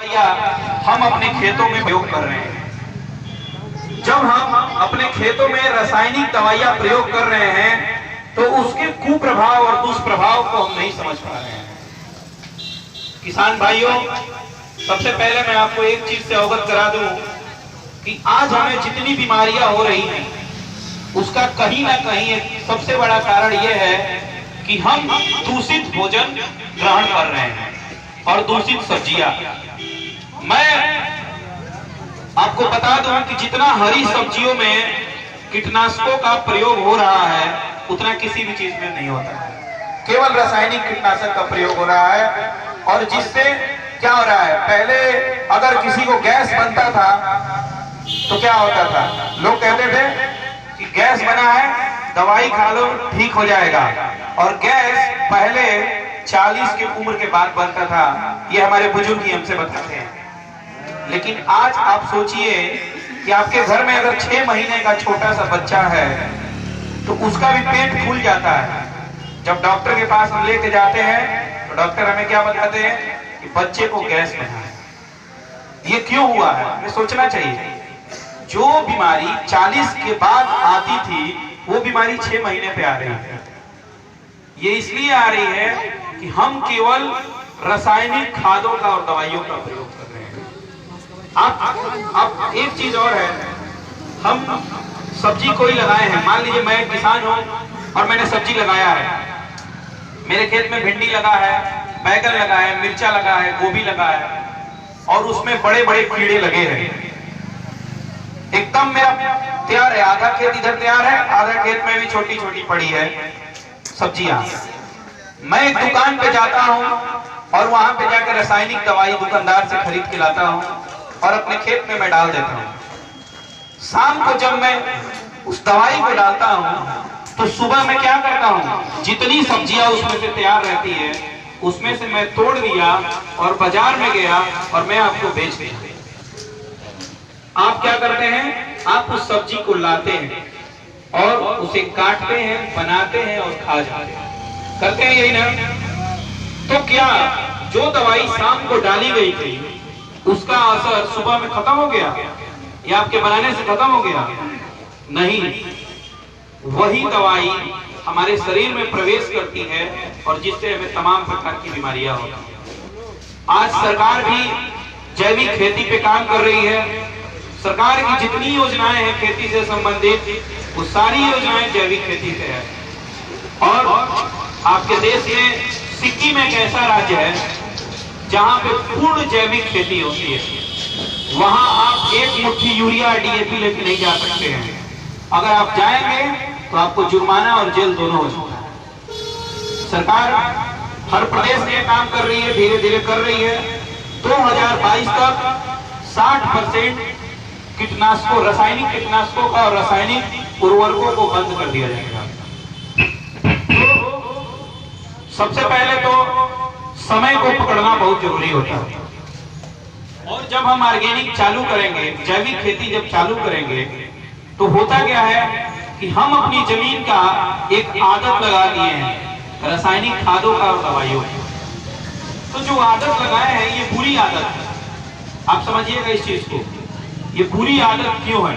या हम अपने खेतों में प्रयोग कर रहे हैं। जब हम अपने खेतों में रासायनिक दवाइयां प्रयोग कर रहे हैं तो उसके कुप्रभाव और दुष्प्रभाव को हम नहीं समझ पा रहे हैं। किसान भाइयों, सबसे पहले मैं आपको एक चीज से अवगत करा दूं कि आज हमें जितनी बीमारियां हो रही हैं उसका कहीं ना कहीं एक सबसे बड़ा कारण यह है कि हम दूषित भोजन ग्रहण कर रहे हैं और दूषित सब्जियां। मैं आपको बता दूं कि जितना हरी सब्जियों में कीटनाशकों का प्रयोग हो रहा है उतना किसी भी चीज में नहीं होता है। केवल रासायनिक कीटनाशक का प्रयोग हो रहा है और जिससे क्या हो रहा है, पहले अगर किसी को गैस बनता था तो क्या होता था, लोग कहते थे कि गैस बना है दवाई खा लो ठीक हो जाएगा। और गैस पहले 40 की उम्र के बाद बनता था, ये हमारे बुजुर्ग ही हमसे बताते हैं। लेकिन आज आप सोचिए कि आपके घर में अगर 6 महीने का छोटा सा बच्चा है तो उसका भी पेट फूल जाता है। जब डॉक्टर के पास हम लेके जाते हैं तो डॉक्टर हमें क्या बताते हैं कि बच्चे को गैस बना है। ये क्यों हुआ है, हमें सोचना चाहिए। जो बीमारी 40 के बाद आती थी वो बीमारी 6 महीने पे आ रही है। ये इसलिए आ रही है कि हम केवल रासायनिक खादों का और दवाइयों का प्रयोग कर रहे हैं। आप एक चीज और है, हम सब्जी कोई लगाए हैं, मान लीजिए मैं किसान हूं और मैंने सब्जी लगाया है, मेरे खेत में भिंडी लगा है, बैगन लगा है, मिर्चा लगा है, गोभी लगा है और उसमें बड़े बड़े कीड़े लगे हैं। एकदम मेरा तैयार है, आधा खेत इधर तैयार है, आधा खेत में भी छोटी छोटी पड़ी है सब्जियां। मैं एक दुकान पे जाता हूं और वहां पे जाकर रासायनिक दवाई दुकानदार से खरीद के लाता हूं और अपने खेत में मैं डाल देता हूं। शाम को जब मैं उस दवाई को डालता हूं तो सुबह मैं क्या करता हूं, जितनी सब्जियां उसमें से तैयार रहती है उसमें से मैं तोड़ लिया और बाजार में गया और मैं आपको बेच दिया। आप क्या करते हैं, आप उस सब्जी को लाते हैं और उसे काटते हैं, बनाते हैं और खा जाते हैं, करते हैं यही ना। तो क्या जो दवाई शाम को डाली गई थी उसका असर सुबह में खत्म हो गया या आपके बनाने से खत्म हो गया? नहीं, वही दवाई हमारे शरीर में प्रवेश करती है और जिससे हमें तमाम प्रकार की बीमारियां होती हैं। आज सरकार भी जैविक खेती पे काम कर रही है। सरकार की जितनी योजनाएं हैं खेती से संबंधित वो सारी योजनाएं जैविक खेती से है। और आपके देश में सिक्किम एक ऐसा राज्य है जहां पे पूर्ण जैविक खेती होती है। वहां आप एक मुट्ठी यूरिया डीएपी लेके नहीं जा सकते हैं। अगर आप जाएंगे तो आपको जुर्माना और जेल दोनों हो सकता है। सरकार हर प्रदेश में ये काम कर रही है, धीरे धीरे कर रही है। 2022 तक 60% कीटनाशकों, रासायनिक कीटनाशकों का और रासायनिक उर्वरकों को बंद कर दिया जाएगा। तो सबसे पहले तो समय को पकड़ना बहुत जरूरी होता है। और जब हम ऑर्गेनिक चालू करेंगे, जैविक खेती जब चालू करेंगे तो होता क्या है कि हम अपनी जमीन का एक आदत लगा लिए हैं रासायनिक खादों का और दवाइयों की। तो जो आदत लगाए हैं ये बुरी आदत है। आप समझिएगा इस चीज को, ये बुरी आदत क्यों है?